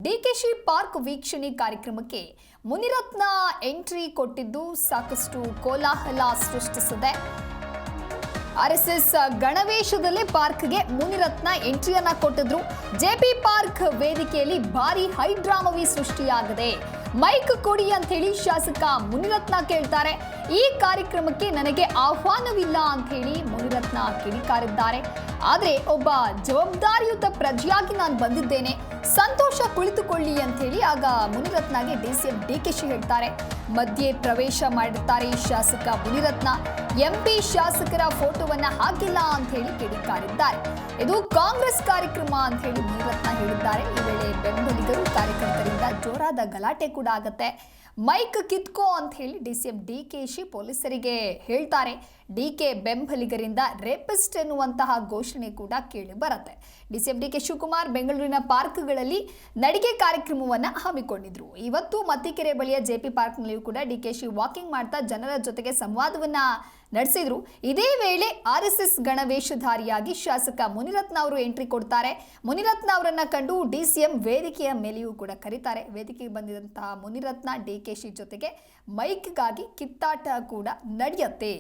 DKShi park ವೀಕ್ಷಣೆ ಕಾರ್ಯಕ್ರಮಕ್ಕೆ Munirathna entry ಕೊಟ್ಟಿದ್ದು ಸಾಕಷ್ಟು ಕೋಲಾಹಲ ಸೃಷ್ಟಿಸಿದೆ. ಆರ್ಎಸ್ಎಸ್ ಗಣವೇಶದಲ್ಲೇ ಪಾರ್ಕ್ಗೆ ಮುನಿರತ್ನ ಎಂಟ್ರಿಯನ್ನ ಕೊಟ್ಟಿದ್ರು. ಜೆಪಿ ಪಾರ್ಕ್ ವೇದಿಕೆಯಲ್ಲಿ ಭಾರಿ ಹೈಡ್ರಾಮವಿ ಸೃಷ್ಟಿಯಾಗಿದೆ. ಮೈಕ್ ಕೊಡಿ ಅಂತ ಹೇಳಿ ಶಾಸಕ ಮುನಿರತ್ನ ಕೇಳ್ತಾರೆ. ಈ ಕಾರ್ಯಕ್ರಮಕ್ಕೆ ನನಗೆ ಆಹ್ವಾನವಿಲ್ಲ ಅಂತ ಹೇಳಿ ಮುನಿರತ್ನ ಕಿಡಿಕಾರಿದ್ದಾರೆ. ಆದರೆ ಒಬ್ಬ ಜವಾಬ್ದಾರಿಯುತ ಪ್ರಜೆಯಾಗಿ ನಾನು ಬಂದಿದ್ದೇನೆ, ಸಂತೋಷ ಕುಳಿತುಕೊಳ್ಳಿ ಅಂತ ಹೇಳಿ ಆಗ ಮುನಿರತ್ನಗೆ ಡಿಸಿಎಂ ಡಿಕೆಶಿ ಹೇಳ್ತಾರೆ. ಮಧ್ಯೆ ಪ್ರವೇಶ ಮಾಡಿರ್ತಾರೆ ಶಾಸಕ ಮುನಿರತ್ನ. ಎಂಪಿ ಶಾಸಕರ ಫೋಟೋವನ್ನ ಹಾಕಿಲ್ಲ ಅಂತ ಹೇಳಿ ಕಿಡಿಕಾರಿದ್ದಾರೆ. ಇದು ಕಾಂಗ್ರೆಸ್ ಕಾರ್ಯಕ್ರಮ ಅಂತ ಹೇಳಿ ಮುನಿರತ್ನ ಹೇಳಿದ್ದಾರೆ. ಈ ವೇಳೆ ಬೆಂಬಲಿಗರು ಕಾರ್ಯಕರ್ತರಿಂದ ಜೋರಾದ ಗಲಾಟೆ ಕೂಡ ಆಗತ್ತೆ. ಮೈಕ್ ಕಿತ್ಕೋ ಅಂತ ಹೇಳಿ ಡಿಸಿಎಂ ಡಿಕೆಶಿ ಪೊಲೀಸರಿಗೆ ಹೇಳ್ತಾರೆ. ಡಿಕೆ ಬೆಂಬಲಿಗರಿಂದ ರೇಪಿಸ್ಟ್ ಎನ್ನುವಂತಹ ಘೋಷಣೆ ಕೂಡ ಕೇಳಿ ಬರುತ್ತೆ. ಡಿಸಿಎಂ ಡಿಕೆ ಶಿವಕುಮಾರ್ ಬೆಂಗಳೂರಿನ ಪಾರ್ಕ್ಗಳಲ್ಲಿ ನಡಿಗೆ ಕಾರ್ಯಕ್ರಮವನ್ನ ಹಮ್ಮಿಕೊಂಡಿದ್ರು. ಇವತ್ತು ಮತ್ತಿಕೆರೆ ಬಳಿಯ ಜೆಪಿ ಪಾರ್ಕ್ನಲ್ಲಿಯೂ ಕೂಡ ಡಿಕೆಶಿ ವಾಕಿಂಗ್ ಮಾಡ್ತಾ ಜನರ ಜೊತೆಗೆ ಸಂವಾದವನ್ನ ನಡೆಸಿದ್ರು. ಇದೇ ವೇಳೆ ಆರ್ಎಸ್ಎಸ್ ಗಣವೇಷಧಾರಿಯಾಗಿ ಶಾಸಕ ಮುನಿರತ್ನ ಅವರು ಎಂಟ್ರಿ ಕೊಡ್ತಾರೆ. ಮುನಿರತ್ನ ಅವರನ್ನ ಕಂಡು ಡಿಸಿಎಂ ವೇದಿಕೆಯ ಮೇಲೆಯೂ ಕೂಡ ಕರೀತಾರೆ. ವೇದಿಕೆಗೆ ಬಂದಿದಂತಹ ಮುನಿರತ್ನ ಡಿಕೆಶಿ ಜೊತೆಗೆ ಮೈಕ್ಗಾಗಿ ಕಿತ್ತಾಟ ಕೂಡ ನಡೆಯುತ್ತೆ.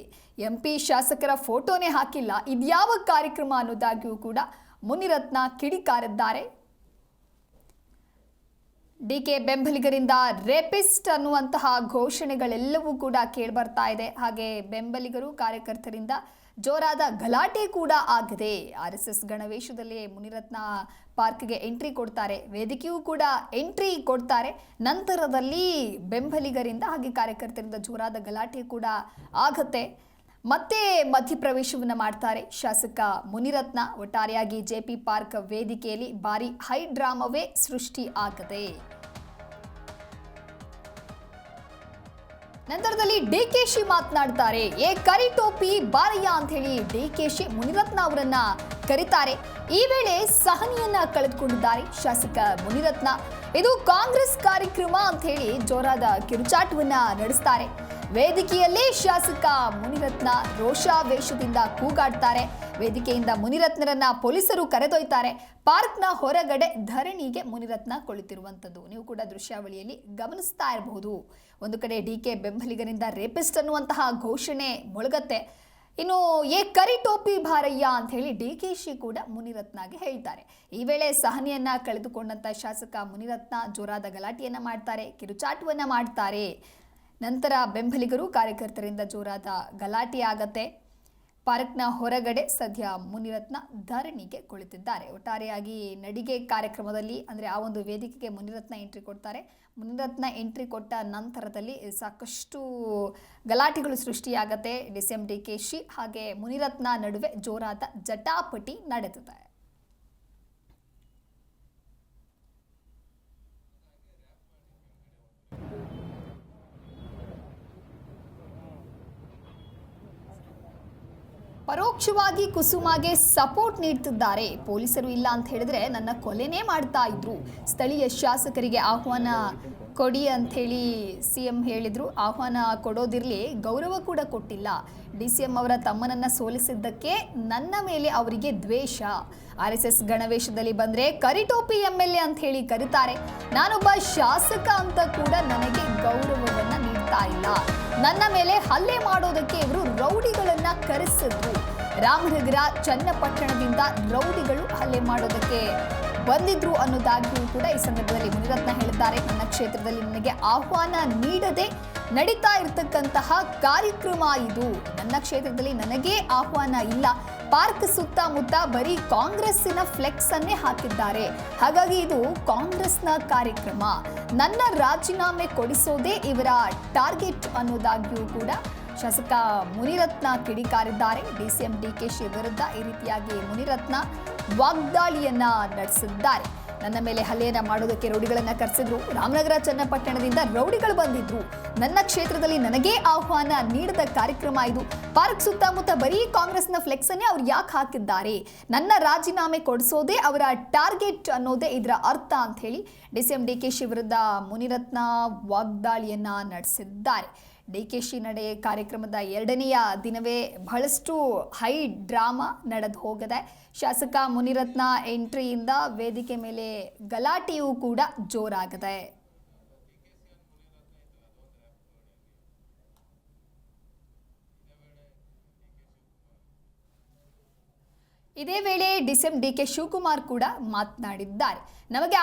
ಎಂಪಿ ಶಾಸಕರ ಫೋಟೋನೇ ಹಾಕಿಲ್ಲ, ಇದ್ಯಾವ ಕಾರ್ಯಕ್ರಮ ಅನ್ನೋದಾಗಿಯೂ ಕೂಡ ಮುನಿರತ್ನ ಕಿಡಿಕಾರಿದ್ದಾರೆ. ಡಿಕೆ ಬೆಂಬಲಿಗರಿಂದ ರೇಪಿಸ್ಟ್ ಅನ್ನುವಂತಹ ಘೋಷಣೆಗಳೆಲ್ಲವೂ ಕೂಡ ಕೇಳಿಬರ್ತಾ ಇದೆ. ಹಾಗೆ ಬೆಂಬಲಿಗರು ಕಾರ್ಯಕರ್ತರಿಂದ ಜೋರಾದ ಗಲಾಟೆ ಕೂಡ ಆಗಿದೆ. ಆರ್ಎಸ್ಎಸ್ ಗಣವೇಶದಲ್ಲಿ ಮುನಿರತ್ನ ಪಾರ್ಕ್ಗೆ ಎಂಟ್ರಿ ಕೊಡ್ತಾರೆ, ವೇದಿಕೆಯೂ ಕೂಡ ಎಂಟ್ರಿ ಕೊಡ್ತಾರೆ. ನಂತರದಲ್ಲಿ ಬೆಂಬಲಿಗರಿಂದ ಹಾಗೆ ಕಾರ್ಯಕರ್ತರಿಂದ ಜೋರಾದ ಗಲಾಟೆ ಕೂಡ ಆಗುತ್ತೆ. ಮತ್ತೆ ಮಧ್ಯಪ್ರವೇಶವನ್ನು ಮಾಡ್ತಾರೆ ಶಾಸಕ ಮುನಿರತ್ನ. ಒಟ್ಟಾರೆಯಾಗಿ ಜೆಪಿ ಪಾರ್ಕ್ ವೇದಿಕೆಯಲ್ಲಿ ಭಾರಿ ಹೈಡ್ರಾಮವೇ ಸೃಷ್ಟಿ ಆಗದೆ. ನಂತರದಲ್ಲಿ ಡಿಕೆಶಿ ಮಾತನಾಡ್ತಾರೆ. ಏ ಕರಿ ಟೋಪಿ ಬಾರಯ್ಯ ಅಂತ ಹೇಳಿ ಡಿಕೆಶಿ ಮುನಿರತ್ನ ಅವರನ್ನ ಕರೀತಾರೆ. ಈ ವೇಳೆ ಸಹನೆಯನ್ನ ಕಳೆದುಕೊಂಡಿದ್ದಾರೆ ಶಾಸಕ ಮುನಿರತ್ನ. ಇದು ಕಾಂಗ್ರೆಸ್ ಕಾರ್ಯಕ್ರಮ ಅಂತ ಹೇಳಿ ಜೋರಾದ ಕಿರುಚಾಟವನ್ನ ನಡೆಸ್ತಾರೆ. ವೇದಿಕೆಯಲ್ಲೇ ಶಾಸಕ ಮುನಿರತ್ನ ರೋಷಾವೇಶದಿಂದ ಕೂಗಾಡ್ತಾರೆ. ವೇದಿಕೆಯಿಂದ ಮುನಿರತ್ನರನ್ನ ಪೊಲೀಸರು ಕರೆದೊಯ್ತಾರೆ. ಪಾರ್ಕ್ನ ಹೊರಗಡೆ ಧರಣಿಗೆ ಮುನಿರತ್ನ ಕುಳಿತಿರುವಂಥದ್ದು ನೀವು ಕೂಡ ದೃಶ್ಯಾವಳಿಯಲ್ಲಿ ಗಮನಿಸ್ತಾ ಇರಬಹುದು. ಒಂದು ಕಡೆ ಡಿಕೆ ಬೆಂಬಲಿಗರಿಂದ ರೇಪಿಸ್ಟ್ ಅನ್ನುವಂತಹ ಘೋಷಣೆ ಮೊಳಗತ್ತೆ. ಇನ್ನು ಏ ಕರಿ ಟೋಪಿ ಭಾರಯ್ಯ ಅಂತ ಹೇಳಿ ಡಿಕೆಶಿ ಕೂಡ ಮುನಿರತ್ನಗೆ ಹೇಳ್ತಾರೆ. ಈ ವೇಳೆ ಸಹನೆಯನ್ನ ಕಳೆದುಕೊಂಡಂತ ಶಾಸಕ ಮುನಿರತ್ನ ಜೋರಾದ ಗಲಾಟೆಯನ್ನ ಮಾಡ್ತಾರೆ, ಕಿರುಚಾಟವನ್ನ ಮಾಡ್ತಾರೆ. ನಂತರ ಬೆಂಬಲಿಗರು ಕಾರ್ಯಕರ್ತರಿಂದ ಜೋರಾದ ಗಲಾಟೆ ಆಗತ್ತೆ. ಪಾರ್ಕ್ನ ಹೊರಗಡೆ ಸದ್ಯ ಮುನಿರತ್ನ ಧರಣಿಗೆ ಕುಳಿತಿದ್ದಾರೆ. ಒಟ್ಟಾರೆಯಾಗಿ ನಡಿಗೆ ಕಾರ್ಯಕ್ರಮದಲ್ಲಿ ಅಂದರೆ ಆ ಒಂದು ವೇದಿಕೆಗೆ ಮುನಿರತ್ನ ಎಂಟ್ರಿ ಕೊಡ್ತಾರೆ. ಮುನಿರತ್ನ ಎಂಟ್ರಿ ಕೊಟ್ಟ ನಂತರದಲ್ಲಿ ಸಾಕಷ್ಟು ಗಲಾಟೆಗಳು ಸೃಷ್ಟಿಯಾಗತ್ತೆ. ಡಿಸಿಎಂ ಡಿಕೆಶಿ ಹಾಗೆ ಮುನಿರತ್ನ ನಡುವೆ ಜೋರಾದ ಜಟಾಪಟಿ ನಡೆದಿದೆ. ಪರೋಕ್ಷವಾಗಿ ಕುಸುಮಾಗೆ ಸಪೋರ್ಟ್ ನೀಡ್ತಿದ್ದಾರೆ. ಪೊಲೀಸರು ಇಲ್ಲ ಅಂತ ಹೇಳಿದ್ರೆ ನನ್ನ ಕೊಲೆನೇ ಮಾಡ್ತಾ ಇದ್ರು. ಸ್ಥಳೀಯ ಶಾಸಕರಿಗೆ ಆಹ್ವಾನ ಕೊಡಿ ಅಂಥೇಳಿ ಸಿಎಂ ಹೇಳಿದ್ರು. ಆಹ್ವಾನ ಕೊಡೋದಿರಲಿ, ಗೌರವ ಕೂಡ ಕೊಟ್ಟಿಲ್ಲ. ಡಿಸಿಎಂ ಅವರ ತಮ್ಮನನ್ನ ಸೋಲಿಸಿದ್ದಕ್ಕೆ ನನ್ನ ಮೇಲೆ ಅವರಿಗೆ ದ್ವೇಷ. ಆರ್ಎಸ್ಎಸ್ ಗಣವೇಶದಲ್ಲಿ ಬಂದ್ರೆ ಕರಿಟೋಪಿ ಎಂಎಲ್ಎ ಅಂತ ಹೇಳಿ ಕರೀತಾರೆ. ನಾನೊಬ್ಬ ಶಾಸಕ ಅಂತ ಕೂಡ ನನಗೆ ಗೌರವವನ್ನ ನೀಡ್ತಾ ಇಲ್ಲ. ನನ್ನ ಮೇಲೆ ಹಲ್ಲೆ ಮಾಡೋದಕ್ಕೆ ಇವರು ರೌಡಿಗಳನ್ನ ಕರೆಸಿದ್ರು. ರಾಮನಗರ ಚನ್ನಪಟ್ಟಣದಿಂದ ರೌಡಿಗಳು ಹಲ್ಲೆ ಮಾಡೋದಕ್ಕೆ ಬಂದಿದ್ರು ಅನ್ನೋದಾಗಿಯೂ ಕೂಡ ಈ ಸಂದರ್ಭದಲ್ಲಿ ಮುನಿರತ್ನ ಹೇಳಿದ್ದಾರೆ. ನನ್ನ ಕ್ಷೇತ್ರದಲ್ಲಿ ನನಗೆ ಆಹ್ವಾನ ನೀಡದೆ ನಡೀತಾ ಇರತಕ್ಕಂತಹ ಕಾರ್ಯಕ್ರಮ ಇದು. ನನ್ನ ಕ್ಷೇತ್ರದಲ್ಲಿ ನನಗೇ ಆಹ್ವಾನ ಇಲ್ಲ. ಪಾರ್ಕ್ ಸುತ್ತಮುತ್ತ ಬರೀ ಕಾಂಗ್ರೆಸ್ಸಿನ ಫ್ಲೆಕ್ಸ್ ಅನ್ನೇ ಹಾಕಿದ್ದಾರೆ. ಹಾಗಾಗಿ ಇದು ಕಾಂಗ್ರೆಸ್ನ ಕಾರ್ಯಕ್ರಮ. ನನ್ನ ರಾಜೀನಾಮೆ ಕೊಡಿಸೋದೇ ಇವರ ಟಾರ್ಗೆಟ್ ಅನ್ನೋದಾಗಿಯೂ ಕೂಡ ಶಾಸಕ ಮುನಿರತ್ನ ಕಿಡಿಕಾರಿದ್ದಾರೆ. ಡಿಸಿಎಂ ಡಿಕೆಶಿ ವಿರುದ್ಧ ಈ ರೀತಿಯಾಗಿ ಮುನಿರತ್ನ ವಾಗ್ದಾಳಿಯನ್ನ ನಡೆಸಿದ್ದಾರೆ. ನನ್ನ ಮೇಲೆ ಹಲ್ಲೆಯನ್ನ ಮಾಡೋದಕ್ಕೆ ರೌಡಿಗಳನ್ನ ಕರೆಸಿದ್ರು. ರಾಮನಗರ ಚನ್ನಪಟ್ಟಣದಿಂದ ರೌಡಿಗಳು ಬಂದಿದ್ರು. ನನ್ನ ಕ್ಷೇತ್ರದಲ್ಲಿ ನನಗೇ ಆಹ್ವಾನ ನೀಡದ ಕಾರ್ಯಕ್ರಮ ಇದು. ಪಾರ್ಕ್ ಸುತ್ತಮುತ್ತ ಬರೀ ಕಾಂಗ್ರೆಸ್ನ ಫ್ಲೆಕ್ಸ್ ಅನ್ನೇ ಅವ್ರು ಯಾಕೆ ಹಾಕಿದ್ದಾರೆ? ನನ್ನ ರಾಜೀನಾಮೆ ಕೊಡಿಸೋದೇ ಅವರ ಟಾರ್ಗೆಟ್ ಅನ್ನೋದೇ ಇದರ ಅರ್ಥ ಅಂತ ಹೇಳಿ ಡಿಸಿಎಂ ಡಿಕೆಶಿ ವಿರುದ್ಧ ಮುನಿರತ್ನ ವಾಗ್ದಾಳಿಯನ್ನ ನಡೆಸಿದ್ದಾರೆ. DKಶಿ ನಡೆ ಕಾರ್ಯಕ್ರಮದ ಎರಡನೆಯ ದಿನವೇ ಬಹಳಷ್ಟು ಹೈ ಡ್ರಾಮಾ ನಡೆದು ಹೋಗಿದೆ. ಶಾಸಕ ಮುನಿರತ್ನ ಎಂಟ್ರಿಯಿಂದ ವೇದಿಕೆ ಮೇಲೆ ಗಲಾಟೆಯೂ ಕೂಡ ಜೋರಾಗಿದೆ. ಇದೇ ವೇಳೆ ಡಿಸಿಎಂ DK ಶಿವಕುಮಾರ್ ಕೂಡ ಮಾತನಾಡಿದ್ದಾರೆ. ನಮಗೆ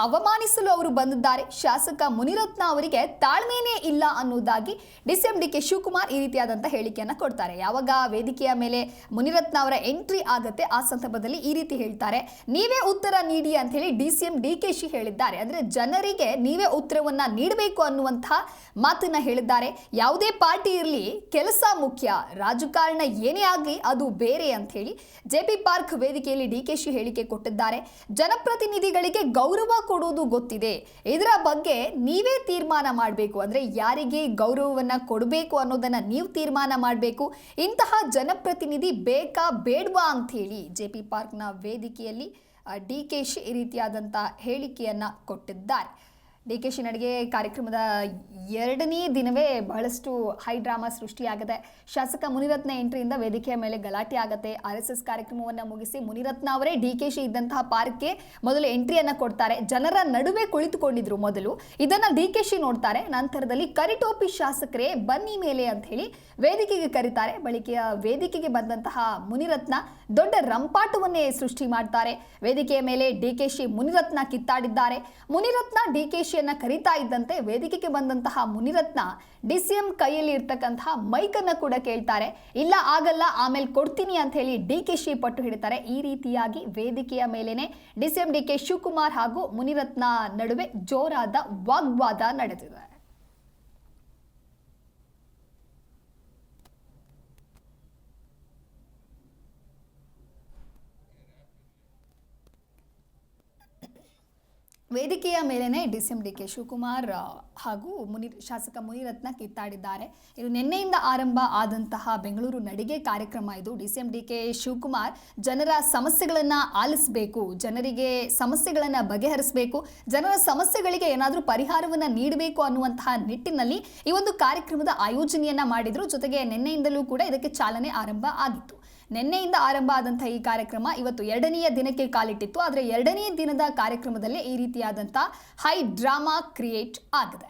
ಅವಮಾನಿಸಲು ಅವರು ಬಂದಿದ್ದಾರೆ. ಶಾಸಕ ಮುನಿರತ್ನ ಅವರಿಗೆ ತಾಳ್ಮೆನೇ ಇಲ್ಲ ಅನ್ನೋದಾಗಿ ಡಿಸಿಎಂ DK ಶಿವಕುಮಾರ್ ಈ ರೀತಿಯಾದಂಥ ಹೇಳಿಕೆಯನ್ನು ಕೊಡ್ತಾರೆ. ಯಾವಾಗ ವೇದಿಕೆಯ ಮೇಲೆ ಮುನಿರತ್ನ ಅವರ ಎಂಟ್ರಿ ಆಗುತ್ತೆ ಆ ಸಂದರ್ಭದಲ್ಲಿ ಈ ರೀತಿ ಹೇಳ್ತಾರೆ, ನೀವೇ ಉತ್ತರ ನೀಡಿ ಅಂತ ಹೇಳಿ ಡಿಸಿಎಂ DKಶಿ ಹೇಳಿದ್ದಾರೆ. ಅಂದರೆ ಜನರಿಗೆ ನೀವೇ ಉತ್ತರವನ್ನ ನೀಡಬೇಕು ಅನ್ನುವಂತಹ ಮಾತನ್ನ ಹೇಳಿದ್ದಾರೆ. ಯಾವುದೇ ಪಾರ್ಟಿ ಇರಲಿ ಕೆಲಸ ಮುಖ್ಯ, ರಾಜಕಾರಣ ಏನೇ ಆಗಲಿ ಅದು ಬೇರೆ ಅಂತ ಹೇಳಿ JP ಪಾರ್ಕ್ ವೇದಿಕೆಯಲ್ಲಿ DKಶಿ ಹೇಳಿಕೆ ಕೊಟ್ಟಿದ್ದಾರೆ. ಜನಪ್ರತಿನಿಧಿಗಳಿಗೆ ಗೌರವ ಕೊಡುವುದು ಗೊತ್ತಿದೆ, ಇದರ ಬಗ್ಗೆ ನೀವೇ ತೀರ್ಮಾನ ಮಾಡಬೇಕು. ಅಂದ್ರೆ ಯಾರಿಗೆ ಗೌರವವನ್ನ ಕೊಡಬೇಕು ಅನ್ನೋದನ್ನ ನೀವು ತೀರ್ಮಾನ ಮಾಡಬೇಕು. ಇಂತಹ ಜನಪ್ರತಿನಿಧಿ ಬೇಕಾ ಬೇಡವಾ ಅಂತ ಹೇಳಿ JP ಪಾರ್ಕ್ನ ವೇದಿಕೆಯಲ್ಲಿ DKಶಿ ಈ ರೀತಿಯಾದಂಥ ಹೇಳಿಕೆಯನ್ನ ಕೊಟ್ಟಿದ್ದಾರೆ. DKಶಿ ನಡಿಗೆ ಕಾರ್ಯಕ್ರಮದ ಎರಡನೇ ದಿನವೇ ಬಹಳಷ್ಟು ಹೈ ಡ್ರಾಮಾ ಸೃಷ್ಟಿಯಾಗಿದೆ. ಶಾಸಕ ಮುನಿರತ್ನ ಎಂಟ್ರಿಯಿಂದ ವೇದಿಕೆಯ ಮೇಲೆ ಗಲಾಟೆ ಆಗುತ್ತೆ. RSS ಕಾರ್ಯಕ್ರಮವನ್ನು ಮುಗಿಸಿ ಮುನಿರತ್ನ ಅವರೇ DKಶಿ ಇದ್ದಂತಹ ಪಾರ್ಕ್ಗೆ ಮೊದಲು ಎಂಟ್ರಿಯನ್ನು ಕೊಡ್ತಾರೆ. ಜನರ ನಡುವೆ ಕುಳಿತುಕೊಂಡಿದ್ರು ಮೊದಲು, ಇದನ್ನು DKಶಿ ನೋಡ್ತಾರೆ. ನಂತರದಲ್ಲಿ ಕರಿಟೋಪಿ ಶಾಸಕರೇ ಬನ್ನಿ ಮೇಲೆ ಅಂತ ಹೇಳಿ ವೇದಿಕೆಗೆ ಕರೀತಾರೆ. ಬಳಿಕ ವೇದಿಕೆಗೆ ಬಂದಂತಹ ಮುನಿರತ್ನ ದೊಡ್ಡ ರಂಪಾಟವನ್ನೇ ಸೃಷ್ಟಿ ಮಾಡ್ತಾರೆ. ವೇದಿಕೆಯ ಮೇಲೆ DKಶಿ ಮುನಿರತ್ನ ಕಿತ್ತಾಡಿದ್ದಾರೆ. ಮುನಿರತ್ನ DKಶಿಯನ್ನ ಕರೀತಾ ಇದ್ದಂತೆ ವೇದಿಕೆಗೆ ಬಂದಂತಹ ಮುನಿರತ್ನ DCM ಕೈಯಲ್ಲಿ ಇರ್ತಕ್ಕಂತಹ ಮೈಕನ್ನು ಕೂಡ ಕೇಳ್ತಾರೆ. ಇಲ್ಲ ಆಗಲ್ಲ, ಆಮೇಲೆ ಕೊಡ್ತೀನಿ ಅಂತ ಹೇಳಿ DKಶಿ ಪಟ್ಟು ಹಿಡಿತಾರೆ. ಈ ರೀತಿಯಾಗಿ ವೇದಿಕೆಯ ಮೇಲೇನೆ DCM DK ಶಿವಕುಮಾರ್ ಹಾಗೂ ಮುನಿರತ್ನ ನಡುವೆ ಜೋರಾದ ವಾಗ್ವಾದ ನಡೆದಿದೆ. ವೇದಿಕೆಯ ಮೇಲೇನೆ DCM DK ಶಿವಕುಮಾರ್ ಹಾಗೂ ಶಾಸಕ ಮುನಿರತ್ನ ಕಿತ್ತಾಡಿದ್ದಾರೆ. ಇದು ನಿನ್ನೆಯಿಂದ ಆರಂಭ ಆದಂತಹ ಬೆಂಗಳೂರು ನಡಿಗೆ ಕಾರ್ಯಕ್ರಮ. ಇದು DCM DK ಶಿವಕುಮಾರ್ ಜನರ ಸಮಸ್ಯೆಗಳನ್ನು ಆಲಿಸಬೇಕು, ಜನರಿಗೆ ಸಮಸ್ಯೆಗಳನ್ನು ಬಗೆಹರಿಸಬೇಕು, ಜನರ ಸಮಸ್ಯೆಗಳಿಗೆ ಏನಾದರೂ ಪರಿಹಾರವನ್ನು ನೀಡಬೇಕು ಅನ್ನುವಂತಹ ನಿಟ್ಟಿನಲ್ಲಿ ಈ ಒಂದು ಕಾರ್ಯಕ್ರಮದ ಆಯೋಜನೆಯನ್ನ ಮಾಡಿದ್ರು. ಜೊತೆಗೆ ನಿನ್ನೆಯಿಂದಲೂ ಕೂಡ ಇದಕ್ಕೆ ಚಾಲನೆ ಆರಂಭ ಆಗಿತ್ತು. ನಿನ್ನೆಯಿಂದ ಆರಂಭ ಆದಂತಹ ಈ ಕಾರ್ಯಕ್ರಮ ಇವತ್ತು ಎರಡನೆಯ ದಿನಕ್ಕೆ ಕಾಲಿಟ್ಟಿತ್ತು. ಆದರೆ ಎರಡನೇ ದಿನದ ಕಾರ್ಯಕ್ರಮದಲ್ಲಿ ಈ ರೀತಿಯಾದಂಥ ಹೈ ಡ್ರಾಮಾ ಕ್ರಿಯೇಟ್ ಆಗಿದೆ.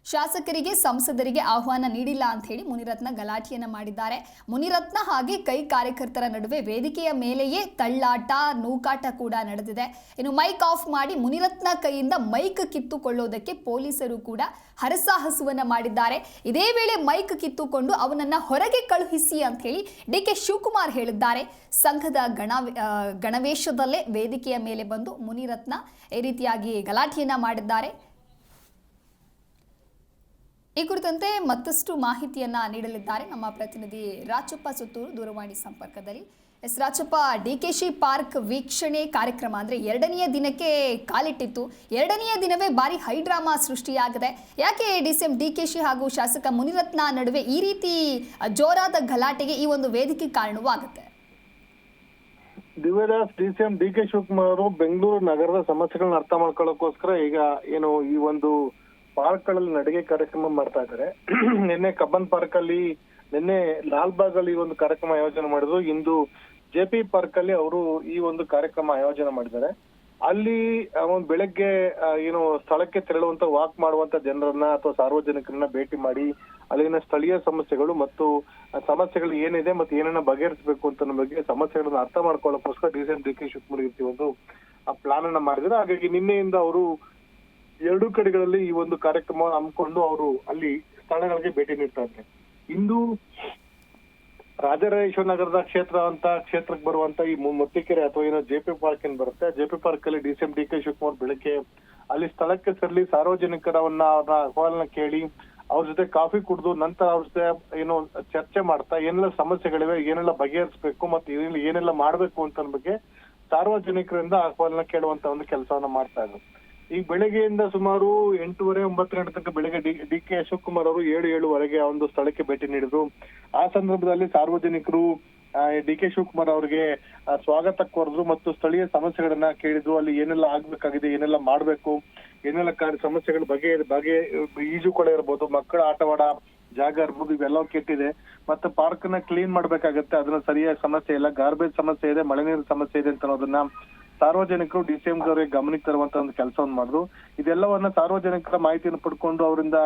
ಶಾಸಕರಿಗೆ ಸಂಸದರಿಗೆ ಆಹ್ವಾನ ನೀಡಿಲ್ಲ ಅಂತ ಹೇಳಿ ಮುನಿರತ್ನ ಗಲಾಟೆಯನ್ನು ಮಾಡಿದ್ದಾರೆ. ಮುನಿರತ್ನ ಹಾಗೆ ಕೈ ಕಾರ್ಯಕರ್ತರ ನಡುವೆ ವೇದಿಕೆಯ ಮೇಲೆಯೇ ತಳ್ಳಾಟ ನೂಕಾಟ ಕೂಡ ನಡೆದಿದೆ. ಇನ್ನು ಮೈಕ್ ಆಫ್ ಮಾಡಿ ಮುನಿರತ್ನ ಕೈಯಿಂದ ಮೈಕ್ ಕಿತ್ತುಕೊಳ್ಳೋದಕ್ಕೆ ಪೊಲೀಸರು ಕೂಡ ಹರಸಾಹಸವನ್ನ ಮಾಡಿದ್ದಾರೆ. ಇದೇ ವೇಳೆ ಮೈಕ್ ಕಿತ್ತುಕೊಂಡು ಅವನನ್ನ ಹೊರಗೆ ಕಳುಹಿಸಿ ಅಂತ ಹೇಳಿ DK ಶಿವಕುಮಾರ್ ಹೇಳಿದ್ದಾರೆ. ಸಂಘದ ಗಣವೇಶದಲ್ಲೇ ವೇದಿಕೆಯ ಮೇಲೆ ಬಂದು ಮುನಿರತ್ನ ಈ ರೀತಿಯಾಗಿ ಗಲಾಟೆಯನ್ನ ಮಾಡಿದ್ದಾರೆ. ಈ ಕುರಿತಂತೆ ಮತ್ತಷ್ಟು ಮಾಹಿತಿಯನ್ನ ನೀಡಲಿದ್ದಾರೆ ನಮ್ಮ ಪ್ರತಿನಿಧಿ ರಾಚಪ್ಪ ಸುತ್ತೂರು ದೂರವಾಣಿ ಸಂಪರ್ಕದಲ್ಲಿ. ರಾಚಪ್ಪ, DKಶಿ ಪಾರ್ಕ್ ವೀಕ್ಷಣೆ ಕಾರ್ಯಕ್ರಮ ಅಂದರೆ ಎರಡನೆಯ ದಿನಕ್ಕೆ ಕಾಲಿಟ್ಟಿತ್ತು. ಎರಡನೆಯ ದಿನವೇ ಭಾರಿ ಹೈ ಡ್ರಾಮಾ ಸೃಷ್ಟಿಯಾಗಿದೆ. ಯಾಕೆ DCM DKಶಿ ಹಾಗೂ ಶಾಸಕ ಮುನಿರತ್ನ ನಡುವೆ ಈ ರೀತಿ ಜೋರಾದ ಗಲಾಟೆಗೆ ಈ ಒಂದು ವೇದಿಕೆ ಕಾರಣವಾಗುತ್ತೆ? ದಿವ್ಯದಾಸ್, DCM DK ಶಿವಕುಮಾರ್ ಅವರು ಬೆಂಗಳೂರು ನಗರದ ಸಮಸ್ಯೆಗಳನ್ನ ಅರ್ಥ ಮಾಡ್ಕೊಳ್ಳೋಕೋಸ್ಕರ ಈಗ ಏನು ಈ ಒಂದು ಪಾರ್ಕ್ ಗಳಲ್ಲಿ ನಡಿಗೆ ಕಾರ್ಯಕ್ರಮ ಮಾಡ್ತಾ ಇದ್ದಾರೆ. ನಿನ್ನೆ ಕಬ್ಬನ್ ಪಾರ್ಕ್ ಅಲ್ಲಿ, ನಿನ್ನೆ ಲಾಲ್ಬಾಗ್ ಅಲ್ಲಿ ಒಂದು ಕಾರ್ಯಕ್ರಮ ಆಯೋಜನೆ ಮಾಡಿದ್ರು. ಇಂದು JP ಪಾರ್ಕ್ ಅಲ್ಲಿ ಅವರು ಈ ಒಂದು ಕಾರ್ಯಕ್ರಮ ಆಯೋಜನೆ ಮಾಡಿದ್ದಾರೆ. ಅಲ್ಲಿ ಬೆಳಗ್ಗೆ ಏನು ಸ್ಥಳಕ್ಕೆ ತೆರಳುವಂತ ವಾಕ್ ಮಾಡುವಂತ ಜನರನ್ನ ಅಥವಾ ಸಾರ್ವಜನಿಕರನ್ನ ಭೇಟಿ ಮಾಡಿ ಅಲ್ಲಿನ ಸ್ಥಳೀಯ ಸಮಸ್ಯೆಗಳು ಮತ್ತು ಸಮಸ್ಯೆಗಳು ಏನಿದೆ ಮತ್ತೆ ಏನನ್ನ ಬಗೆಹರಿಸಬೇಕು ಅಂತ ಬಗ್ಗೆ ಸಮಸ್ಯೆಗಳನ್ನ ಅರ್ಥ ಮಾಡ್ಕೊಳ್ಳೋಕೋಸ್ಕರ DCM DK ಶಿವಕುಮಾರ್ ಒಂದು ಪ್ಲಾನ್ ಅನ್ನ ಮಾಡಿದ್ರು. ಹಾಗಾಗಿ ನಿನ್ನೆಯಿಂದ ಅವರು ಎರಡೂ ಕಡೆಗಳಲ್ಲಿ ಈ ಒಂದು ಕಾರ್ಯಕ್ರಮ ಹಮ್ಮಿಕೊಂಡು ಅವರು ಅಲ್ಲಿ ಸ್ಥಳಗಳಿಗೆ ಭೇಟಿ ನೀಡ್ತಾ ಇದ್ದಾರೆ. ಇಂದು ರಾಜರಾಜೇಶ್ವರ ನಗರದ ಕ್ಷೇತ್ರಕ್ಕೆ ಬರುವಂತ ಈ ಮುತ್ತಿಕೆರೆ ಅಥವಾ ಏನೋ JP ಪಾರ್ಕ್ ಏನ್ ಬರುತ್ತೆ, JP ಪಾರ್ಕ್ ಅಲ್ಲಿ DCM DK ಶಿವಕುಮಾರ್ ಬೆಳಗ್ಗೆ ಅಲ್ಲಿ ಸ್ಥಳಕ್ಕೆ ಸೇರಲಿ, ಸಾರ್ವಜನಿಕರನ್ನ ಅವ್ರ ಅಹವಾಲನ್ನ ಕೇಳಿ ಅವ್ರ ಜೊತೆ ಕಾಫಿ ಕುಡಿದು ನಂತರ ಅವ್ರ ಜೊತೆ ಏನೋ ಚರ್ಚೆ ಮಾಡ್ತಾ ಏನೆಲ್ಲ ಸಮಸ್ಯೆಗಳಿವೆ, ಏನೆಲ್ಲ ಬಗೆಹರಿಸಬೇಕು ಮತ್ತೆ ಏನೆಲ್ಲ ಮಾಡ್ಬೇಕು ಅಂತ ಬಗ್ಗೆ ಸಾರ್ವಜನಿಕರಿಂದ ಅಹವಾಲನ್ನ ಕೇಳುವಂತ ಒಂದು ಕೆಲಸವನ್ನ ಮಾಡ್ತಾ ಇದ್ರು. ಈಗ ಬೆಳಗ್ಗೆಯಿಂದ ಸುಮಾರು 8:30-9 ಗಂಟೆ ತನಕ ಬೆಳಗ್ಗೆ DK ಶಿವಕುಮಾರ್ ಅವರು 7-7:30 ಆ ಒಂದು ಸ್ಥಳಕ್ಕೆ ಭೇಟಿ ನೀಡಿದ್ರು. ಆ ಸಂದರ್ಭದಲ್ಲಿ ಸಾರ್ವಜನಿಕರು DK ಶಿವಕುಮಾರ್ ಅವರಿಗೆ ಸ್ವಾಗತ ಕೋರಿದ್ರು ಮತ್ತು ಸ್ಥಳೀಯ ಸಮಸ್ಯೆಗಳನ್ನ ಕೇಳಿದ್ರು. ಅಲ್ಲಿ ಏನೆಲ್ಲ ಆಗ್ಬೇಕಾಗಿದೆ, ಏನೆಲ್ಲ ಮಾಡ್ಬೇಕು, ಏನೆಲ್ಲ ಸಮಸ್ಯೆಗಳು ಬಗೆ ಈಜುಕೊಳ ಇರ್ಬೋದು, ಮಕ್ಕಳ ಆಟವಾಡ ಜಾಗ ಇರ್ಬೋದು, ಇವೆಲ್ಲ ಕೆಟ್ಟಿದೆ. ಮತ್ತೆ ಪಾರ್ಕ್ ನ ಕ್ಲೀನ್ ಮಾಡ್ಬೇಕಾಗತ್ತೆ, ಅದನ್ನ ಸರಿಯಾಗಿ ಸಮಸ್ಯೆ ಇಲ್ಲ, ಗಾರ್ಬೇಜ್ ಸಮಸ್ಯೆ ಇದೆ, ಮಳೆ ನೀರಿನ ಸಮಸ್ಯೆ ಇದೆ ಅಂತ ಅನ್ನೋದನ್ನ ಸಾರ್ವಜನಿಕರು DCM ಅವರಿಗೆ ಗಮನಕ್ಕೆ ತರುವಂತ ಒಂದು ಕೆಲಸವನ್ನು ಮಾಡಿದ್ರು. ಇದೆಲ್ಲವನ್ನ ಸಾರ್ವಜನಿಕರ ಮಾಹಿತಿಯನ್ನು ಪಡ್ಕೊಂಡು ಅವರಿಂದ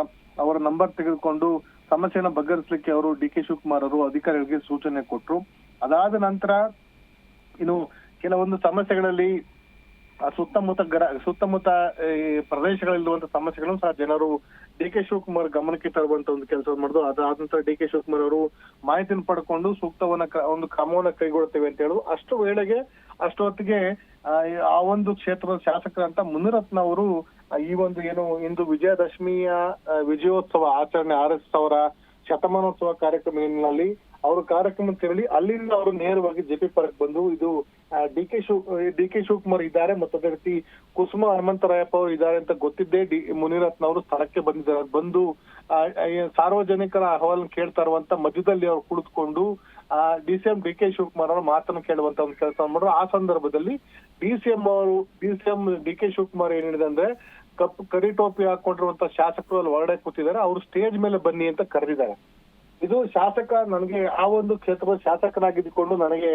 ಅವರ ನಂಬರ್ ತೆಗೆದುಕೊಂಡು ಸಮಸ್ಯೆನ ಬಗೆಹರಿಸಲಿಕ್ಕೆ ಅವರು DK ಶಿವಕುಮಾರ್ ಅವರು ಅಧಿಕಾರಿಗಳಿಗೆ ಸೂಚನೆ ಕೊಟ್ರು. ಅದಾದ ನಂತರ ಇನ್ನು ಕೆಲವೊಂದು ಸಮಸ್ಯೆಗಳಲ್ಲಿ ಸುತ್ತಮುತ್ತ ಪ್ರದೇಶಗಳಲ್ಲಿರುವಂತ ಸಮಸ್ಯೆಗಳನ್ನು ಸಹ ಜನರು DK ಶಿವಕುಮಾರ್ ಗಮನಕ್ಕೆ ತರುವಂತ ಒಂದು ಕೆಲಸವನ್ನು ಮಾಡಿದ್ರು. ಅದಾದ ನಂತರ DK ಶಿವಕುಮಾರ್ ಅವರು ಮಾಹಿತಿಯನ್ನು ಪಡ್ಕೊಂಡು ಸೂಕ್ತವನ್ನ ಒಂದು ಕ್ರಮವನ್ನ ಕೈಗೊಳ್ತೇವೆ ಅಂತ ಹೇಳಿದ್ರು. ಅಷ್ಟೊತ್ತಿಗೆ ಆ ಒಂದು ಕ್ಷೇತ್ರದ ಶಾಸಕರಂತ ಮುನಿರತ್ನ ಅವರು ಈ ಒಂದು ಏನು ಇಂದು ವಿಜಯದಶಮಿಯ ವಿಜಯೋತ್ಸವ ಆಚರಣೆ RSS ಅವರ ಶತಮಾನೋತ್ಸವ ಕಾರ್ಯಕ್ರಮದಲ್ಲಿ ಅವರು ಕಾರ್ಯಕ್ರಮ ತೆರಳಿ ಅಲ್ಲಿಂದ ಅವರು ನೇರವಾಗಿ JP ಪಾರ್ಕ್ ಬಂದು ಇದು DK ಶಿವಕುಮಾರ್ ಇದ್ದಾರೆ ಮತ್ತು ಅದೇ ರೀತಿ ಕುಸುಮ ಹನುಮಂತರಾಯಪ್ಪ ಅವರು ಇದ್ದಾರೆ ಅಂತ ಗೊತ್ತಿದ್ದೇ ಮುನಿರತ್ನ ಅವರು ಸ್ಥಳಕ್ಕೆ ಬಂದಿದ್ದಾರೆ. ಬಂದು ಸಾರ್ವಜನಿಕರ ಅಹವಾಲನ್ನು ಕೇಳ್ತಾ ಇರುವಂತ ಮಧ್ಯದಲ್ಲಿ ಅವರು ಕುಳಿತುಕೊಂಡು DCM DK ಶಿವಕುಮಾರ್ ಅವರ ಮಾತನ್ನು ಕೇಳುವಂತ ಒಂದು ಕೆಲಸ ಮಾಡಿದ್ರು. ಆ ಸಂದರ್ಭದಲ್ಲಿ DCM DK ಶಿವಕುಮಾರ್ ಏನ್ ಹೇಳಿದೆ ಅಂದ್ರೆ ಕರಿ ಟೋಪಿ ಹಾಕೊಂಡಿರುವಂತ ಶಾಸಕರು ಅಲ್ಲಿ ಹೊರಗಡೆ ಕೂತಿದ್ದಾರೆ, ಅವರು ಸ್ಟೇಜ್ ಮೇಲೆ ಬನ್ನಿ ಅಂತ ಕರೆದಿದ್ದಾರೆ. ಇದು ಶಾಸಕ ನನಗೆ ಆ ಒಂದು ಕ್ಷೇತ್ರದ ಶಾಸಕನಾಗಿದ್ದುಕೊಂಡು ನನಗೆ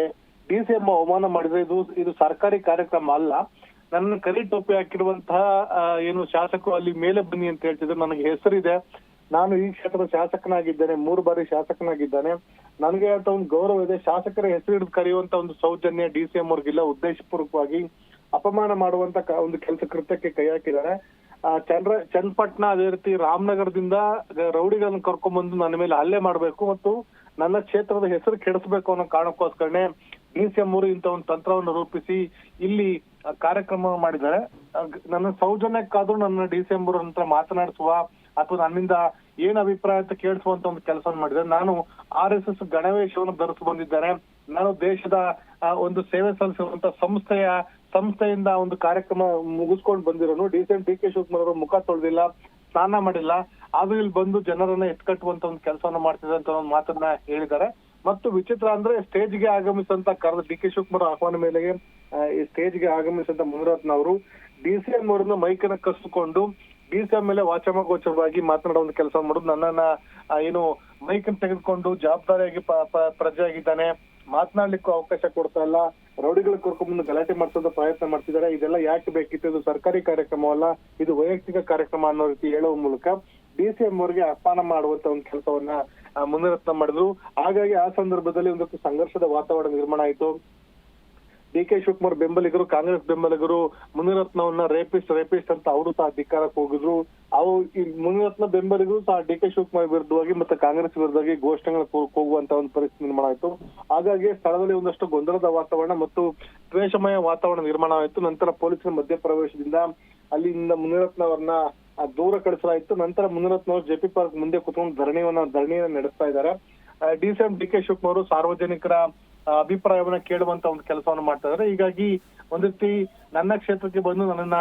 DCM ಅವಮಾನ ಮಾಡಿದ್ರೆ ಇದು ಸರ್ಕಾರಿ ಕಾರ್ಯಕ್ರಮ ಅಲ್ಲ, ನನ್ನ ಕರಿ ಟೋಪಿ ಹಾಕಿರುವಂತಹ ಏನು ಶಾಸಕರು ಅಲ್ಲಿ ಮೇಲೆ ಬನ್ನಿ ಅಂತ ಹೇಳ್ತಿದ್ರು. ನನಗೆ ಹೆಸರಿದೆ, ನಾನು ಈ ಕ್ಷೇತ್ರದ ಶಾಸಕನಾಗಿದ್ದೇನೆ, 3 ಬಾರಿ ಶಾಸಕನಾಗಿದ್ದಾನೆ, ನನಗೆ ಅಂತ ಒಂದು ಗೌರವ ಇದೆ. ಶಾಸಕರ ಹೆಸರು ಹಿಡಿದು ಕರೆಯುವಂತ ಒಂದು ಸೌಜನ್ಯ DCM ಅವ್ರಿಗಿಲ್ಲ. ಉದ್ದೇಶಪೂರ್ವಕವಾಗಿ ಅಪಮಾನ ಮಾಡುವಂತ ಒಂದು ಕೆಲಸ ಕೃತ್ಯಕ್ಕೆ ಕೈ ಹಾಕಿದ್ದಾರೆ. ಚನ್ನಪಟ್ಟಣ ಅದೇ ರೀತಿ ರಾಮನಗರದಿಂದ ರೌಡಿಗಳನ್ನ ಕರ್ಕೊಂಡ್ಬಂದು ನನ್ನ ಮೇಲೆ ಹಲ್ಲೆ ಮಾಡ್ಬೇಕು ಮತ್ತು ನನ್ನ ಕ್ಷೇತ್ರದ ಹೆಸರು ಕೆಡಿಸ್ಬೇಕು ಅನ್ನೋ ಕಾರಣಕ್ಕೋಸ್ಕರನೇ DCM ಅವರು ಇಂತ ಒಂದು ತಂತ್ರವನ್ನು ರೂಪಿಸಿ ಇಲ್ಲಿ ಕಾರ್ಯಕ್ರಮ ಮಾಡಿದ್ದಾರೆ. ನನ್ನ ಸೌಜನ್ಯಕ್ಕಾದ್ರೂ ನನ್ನ DCM ಅವರು ನಂತರ ಮಾತನಾಡಿಸುವ ಅಥವಾ ನನ್ನಿಂದ ಏನ್ ಅಭಿಪ್ರಾಯ ಅಂತ ಕೇಳಿಸುವಂತ ಒಂದು ಕೆಲಸವನ್ನು ಮಾಡಿದ್ದಾರೆ. ನಾನು RSS ಗಣವೇಶವನ್ನು ಧರಿಸಿ ಬಂದಿದ್ದೇನೆ, ನಾನು ದೇಶದ ಒಂದು ಸೇವೆ ಸಲ್ಲಿಸುವಂತ ಸಂಸ್ಥೆಯಿಂದ ಒಂದು ಕಾರ್ಯಕ್ರಮ ಮುಗಿಸ್ಕೊಂಡು ಬಂದಿರೋನು. DK ಶಿವಕುಮಾರ್ ಅವರು ಮುಖ ತೊಳೆದಿಲ್ಲ, ಸ್ನಾನ ಮಾಡಿಲ್ಲ, ಆದ್ರೂ ಇಲ್ಲಿ ಬಂದು ಜನರನ್ನ ಎತ್ಕಟ್ಟುವಂತ ಒಂದು ಕೆಲಸವನ್ನ ಮಾಡ್ತಿದ್ದಾರೆ ಅಂತ ಒಂದು ಮಾತನ್ನ ಹೇಳಿದ್ದಾರೆ. ಮತ್ತು ವಿಚಿತ್ರ ಅಂದ್ರೆ ಸ್ಟೇಜ್ಗೆ ಆಗಮಿಸಂತ ಕರೆದ DK ಶಿವಕುಮಾರ್ ಆಹ್ವಾನ ಮೇಲೆಗೆ ಈ ಸ್ಟೇಜ್ಗೆ ಆಗಮಿಸಂತ ಮುನಿರತ್ನ ಅವರು DCM ಅವರನ್ನ ಮೈಕನ್ನ ಕಸಿಕೊಂಡು DCM ಮೇಲೆ ವಾಚಮಗೋಚರವಾಗಿ ಮಾತನಾಡೋ ಒಂದು ಕೆಲಸ ಮಾಡೋದು. ನನ್ನನ್ನ ಏನು ಮೈಕನ್ನು ತೆಗೆದುಕೊಂಡು ಜವಾಬ್ದಾರಿಯಾಗಿ ಪ್ರಜೆಯಾಗಿದ್ದಾನೆ, ಮಾತನಾಡ್ಲಿಕ್ಕೂ ಅವಕಾಶ ಕೊಡ್ತಾ ಇಲ್ಲ, ರೌಡಿಗಳು ಕರ್ಕೊಂಡ್ಬಂದು ಗಲಾಟೆ ಮಾಡಿಸೋದು ಪ್ರಯತ್ನ ಮಾಡ್ತಿದ್ದಾರೆ. ಇದೆಲ್ಲ ಯಾಕೆ ಬೇಕಿತ್ತು, ಇದು ಸರ್ಕಾರಿ ಕಾರ್ಯಕ್ರಮವಲ್ಲ, ಇದು ವೈಯಕ್ತಿಕ ಕಾರ್ಯಕ್ರಮ ಅನ್ನೋ ರೀತಿ ಹೇಳುವ ಮೂಲಕ DCM ಅವರಿಗೆ ಅಪಮಾನ ಮಾಡುವಂತ ಒಂದು ಕೆಲಸವನ್ನ ಮುನಿರತ್ನ ಮಾಡಿದ್ರು. ಹಾಗಾಗಿ ಆ ಸಂದರ್ಭದಲ್ಲಿ ಒಂದಷ್ಟು ಸಂಘರ್ಷದ ವಾತಾವರಣ ನಿರ್ಮಾಣ ಆಯಿತು. DK ಶಿವಕುಮಾರ್ ಬೆಂಬಲಿಗರು, ಕಾಂಗ್ರೆಸ್ ಬೆಂಬಲಿಗರು ಮುನಿರತ್ನವನ್ನ ರೇಪಿಸ್ಟ್ ಅಂತ ಅವರು ಸಹ ಅಧಿಕಾರಕ್ಕೆ ಹೋಗಿದ್ರು. ಈ ಮುನಿರತ್ನ ಬೆಂಬಲಿಗರು ಸಹ DK ಶಿವಕುಮಾರ್ ವಿರುದ್ಧವಾಗಿ ಮತ್ತೆ ಕಾಂಗ್ರೆಸ್ ವಿರುದ್ಧವಾಗಿ ಘೋಷಣೆಗಳು ಕೂಗುವಂತ ಒಂದು ಪರಿಸ್ಥಿತಿ ನಿರ್ಮಾಣ ಆಯಿತು. ಹಾಗಾಗಿ ಸ್ಥಳದಲ್ಲಿ ಒಂದಷ್ಟು ಗೊಂದಲದ ವಾತಾವರಣ ಮತ್ತು ದ್ವೇಷಮಯ ವಾತಾವರಣ ನಿರ್ಮಾಣ ಆಯಿತು. ನಂತರ ಪೊಲೀಸರ ಮಧ್ಯಪ್ರವೇಶದಿಂದ ಅಲ್ಲಿಂದ ಮುನಿರತ್ನ ಅವರನ್ನ ದೂರ ಕಳಿಸಲಾಯಿತು. ನಂತರ ಮುನಿರತ್ನ ಅವರು JP ಪಾರ್ಕ್ ಮುಂದೆ ಕುತ್ಕೊಂಡು ಧರಣಿಯನ್ನ ನಡೆಸ್ತಾ ಇದ್ದಾರೆ. DCM DK ಶಿವಕುಮಾರ್ ಸಾರ್ವಜನಿಕರ ಅಭಿಪ್ರಾಯವನ್ನ ಕೇಳುವಂತ ಒಂದು ಕೆಲಸವನ್ನು ಮಾಡ್ತಾ ಇದ್ದಾರೆ. ಹೀಗಾಗಿ ಒಂದ್ ರೀತಿ ನನ್ನ ಕ್ಷೇತ್ರಕ್ಕೆ ಬಂದು ನನ್ನನ್ನ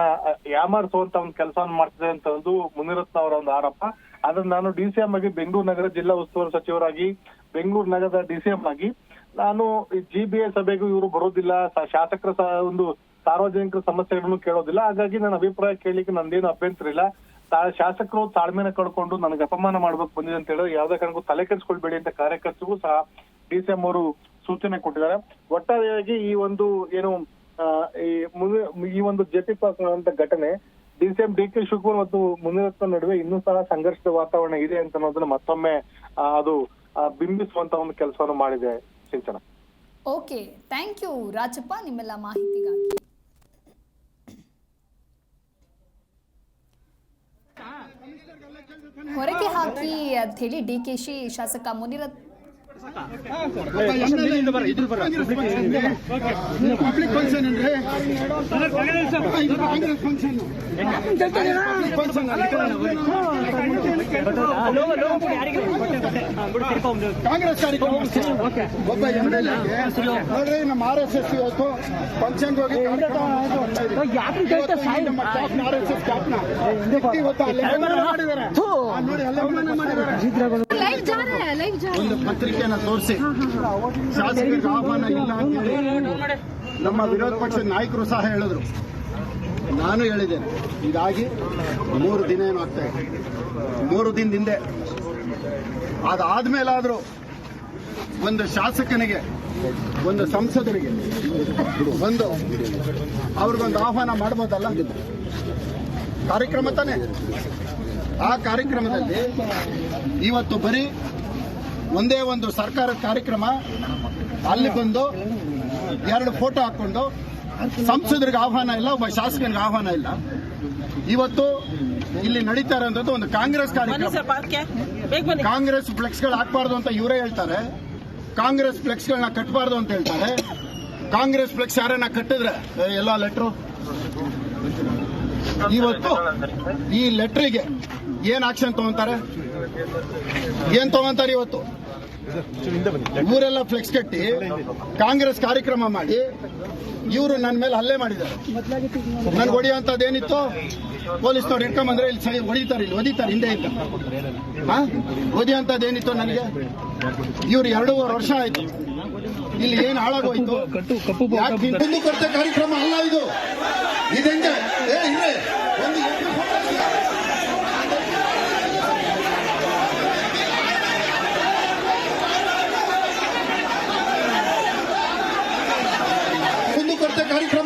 ಯಾಮಾರಿಸುವಂತ ಒಂದು ಕೆಲಸವನ್ನು ಮಾಡ್ತಿದ್ದಾರೆ ಅಂತ ಒಂದು ಮುನಿರತ್ನ ಅವರ ಒಂದು ಆರೋಪ. ಅದನ್ನ ನಾನು DCM ಆಗಿ ಬೆಂಗಳೂರು ನಗರ ಜಿಲ್ಲಾ ಉಸ್ತುವಾರಿ ಸಚಿವರಾಗಿ ಬೆಂಗಳೂರು ನಗರದ DCM ಆಗಿ ನಾನು GBA ಸಭೆಗೂ ಇವರು ಬರೋದಿಲ್ಲ, ಶಾಸಕರ ಒಂದು ಸಾರ್ವಜನಿಕರ ಸಮಸ್ಯೆಗಳನ್ನು ಕೇಳೋದಿಲ್ಲ. ಹಾಗಾಗಿ ನನ್ನ ಅಭಿಪ್ರಾಯ ಕೇಳಲಿಕ್ಕೆ ನಂದೇನು ಅಭ್ಯಂತರ ಇಲ್ಲ. ಶಾಸಕರು ತಾಳ್ಮೆನ ಕಳ್ಕೊಂಡು ನನಗೆ ಅಪಮಾನ ಮಾಡ್ಬೇಕು ಬಂದಿದೆ ಅಂತ ಹೇಳಿದ್ರೆ ಯಾವುದೇ ಕಾರಣಕ್ಕೂ ತಲೆ ಕೆಡಿಸ್ಕೊಳ್ಬೇಡಿ ಅಂತ ಕಾರ್ಯಕರ್ತರಿಗೂ ಸಹ DCM ಅವರು ಸೂಚನೆ ಕೊಟ್ಟಿದ್ದಾರೆ. ಒಟ್ಟಾರೆಯಾಗಿ ಈ ಒಂದು ಏನು ಈ ಒಂದು JP ಪಾರ್ಕ್ ಅಂತ ಘಟನೆ DCM DK ಶಿವಕುಮಾರ್ ಮತ್ತು ಮುನಿರತ್ನ ನಡುವೆ ಇನ್ನೂ ಸಹ ಸಂಘರ್ಷದ ವಾತಾವರಣ ಇದೆ ಅಂತ ಅನ್ನೋದನ್ನ ಮತ್ತೊಮ್ಮೆ ಅದು ಬಿಂಬಿಸುವಂತ ಒಂದು ಕೆಲಸವನ್ನು ಮಾಡಿದೆ ಸಿಂಚನ. ಓಕೆ, ಥ್ಯಾಂಕ್ ಯು ರಾಜಪ್ಪ ನಿಮ್ಮೆಲ್ಲ ಮಾಹಿತಿಗಾಗಿ. ಹೊರಗೆ ಹಾಕಿ ಅಂತ ಹೇಳಿ DKಶಿ ಶಾಸಕ ಮುನಿರತ್ನ ಪಬ್ಲಿಕ್ ಫಂಕ್ಷನ್ ಅಂದ್ರೆ ಕಾಂಗ್ರೆಸ್ ಒಬ್ಬ MLA ನೋಡ್ರಿ ನಮ್ಮ RSS ಇವತ್ತು ಫಂಕ್ಷನ್ ಹೋಗಿ RSS ಕ್ಯಾಪ್ನ ಇವತ್ತು ಮಾಡಿದ್ದಾರೆ. ಒಂದು ಪತ್ರಿಕೆಯನ್ನ ತೋರಿಸಿ ಶಾಸಕರಿಗೆ ಆಹ್ವಾನ ಇಲ್ಲ ಅಂತ ಹೇಳಿ ನಮ್ಮ ವಿರೋಧ ಪಕ್ಷದ ನಾಯಕರು ಸಹ ಹೇಳಿದ್ರು. ನಾನು ಹೇಳಿದ್ದೇನೆ, ಹೀಗಾಗಿ 3 ದಿನ ಏನಾಗ್ತಾ ಇದೆ, 3 ದಿನದ ಹಿಂದೆ ಅದಾದ್ಮೇಲಾದ್ರೂ ಒಂದು ಶಾಸಕನಿಗೆ, ಒಂದು ಸಂಸದರಿಗೆ ಅವ್ರಿಗೊಂದು ಆಹ್ವಾನ ಮಾಡ್ಬೋದಲ್ಲ? ಕಾರ್ಯಕ್ರಮ ತಾನೆ. ಆ ಕಾರ್ಯಕ್ರಮದಲ್ಲಿ ಇವತ್ತು ಬರೀ ಒಂದೇ ಒಂದು ಸರ್ಕಾರದ ಕಾರ್ಯಕ್ರಮ, ಅಲ್ಲಿ ಬಂದು 2 ಫೋಟೋ ಹಾಕೊಂಡು ಸಂಸದರಿಗೆ ಆಹ್ವಾನ ಇಲ್ಲ, ಒಬ್ಬ ಶಾಸಕನಿಗೆ ಆಹ್ವಾನ ಇಲ್ಲ. ಇವತ್ತು ಇಲ್ಲಿ ನಡೀತಾ ಇರೋಂಥದ್ದು ಒಂದು ಕಾಂಗ್ರೆಸ್ ಕಾರ್ಯಕ್ರಮ. ಕಾಂಗ್ರೆಸ್ ಫ್ಲೆಕ್ಸ್ಗಳು ಹಾಕಬಾರ್ದು ಅಂತ ಇವರೇ ಹೇಳ್ತಾರೆ, ಕಾಂಗ್ರೆಸ್ ಫ್ಲೆಕ್ಸ್ಗಳನ್ನ ಕಟ್ಟಬಾರ್ದು ಅಂತ ಹೇಳ್ತಾರೆ. ಕಾಂಗ್ರೆಸ್ ಫ್ಲೆಕ್ಸ್ ಯಾರನ್ನ ಕಟ್ಟಿದ್ರೆ ಎಲ್ಲ ಲೆಟ್ರು, ಇವತ್ತು ಈ ಲೆಟ್ರಿಗೆ ಏನ್ ಆಕ್ಷನ್ ತಗೊಂತಾರೆ? ಏನ್ ತಗೊಂತಾರೆ? ಇವತ್ತು ಊರೆಲ್ಲ ಫ್ಲೆಕ್ಸ್ ಕಟ್ಟಿ ಕಾಂಗ್ರೆಸ್ ಕಾರ್ಯಕ್ರಮ ಮಾಡಿ ಇವರು ನನ್ನ ಮೇಲೆ ಹಲ್ಲೆ ಮಾಡಿದ್ದಾರೆ. ನನ್ಗೆ ಹೊಡೆಯುವಂತದ್ದೇನಿತ್ತು? ಪೊಲೀಸ್ನವ್ರು ಇಟ್ಕೊಂಬಂದ್ರೆ ಇಲ್ಲಿ ಹೊಡಿತಾರೆ, ಇಲ್ಲಿ ಒದಿತಾರೆ ಹಿಂದೆ ಇದ್ದ. ಒದಿಯುವಂತದ್ದೇನಿತ್ತು ನನಗೆ? ಇವ್ರು 2.5 ವರ್ಷ ಆಯ್ತು, ಇಲ್ಲಿ ಏನ್ ಹಾಳಾಗೋಯ್ತು? ಕುಂದುಕೊರತೆ ಕಾರ್ಯಕ್ರಮ ಅಲ್ಲ ಇದು. ಇದೆಂಗೆ ಕುಂದುಕೊರತೆ ಕಾರ್ಯಕ್ರಮ